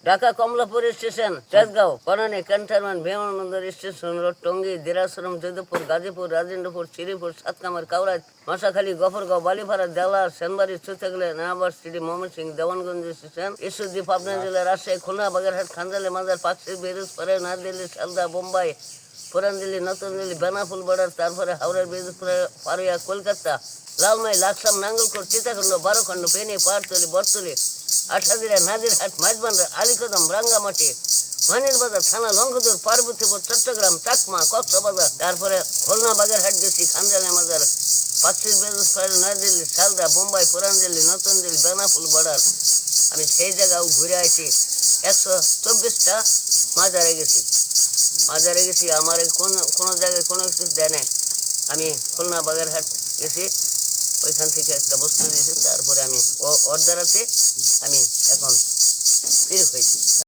Dhaka Kamalapur station, Tejgaon, Karnani, cantonment, বিমানবন্দর, station road, Tongi, Dhirashram, Jodhpur, Gazipur, Rajendrapur, Sreepur, Satkamar, Kauraj, Mashakhali, Gafargaon, Balipara, Dela, Senbari, Sutagale, Nayabar city, Mymensingh, Dewanganj station, Ishwardi, Pabna জেলা, রাজশাহী, খুলনা, বাগেরহাট, খানজালি, মাজার, পাকশি, বেরুজপাড়া, নয়াদিল্লি, শালদা, বোম্বাই, পুরান দিল্লি, নতুন দিল্লি, বেনাফুল বর্ডার, তারপরে হাওড়ার বেরুজপুরে, পাড়ুয়া, কলকাতা, লালমাই, লাকসাম, নাঙ্গলকোট, চিতাখণ্ড, বারোখণ্ড, ফেনী, পাহাড়তলি, বরতলি, আঠাদিরা, নাজিরহাট, মাইজবান্ডার, আলীকদম, রাঙ্গামাটি, মানির বাজার থানা, লঙ্গদুর, পার্বতীপুর, চট্টগ্রাম, চাকমা, কক্সবাজার, তারপরে খুলনা, বাগেরহাট গেছি, খানজালি, মাজার, পাকশি, বেরুজপাড়া, নয়াদিল্লি, শালদা, বোম্বাই, পুরান দিল্লি, নতুন দিল্লি, বেনাফুল বর্ডার। আমি সেই জায়গাও ঘুরে আসি। 124টা মাজারে গেছি। মাজারে গেছি, আমার কোনো জায়গায় কোনো কিছু দেয় নাই। আমি খুলনা, বাগেরহাট গেছি, ওইখান থেকে একটা বস্তু দিয়েছি, তারপরে আমি ওর দ্বারাতে আমি এখন স্থির হয়েছি।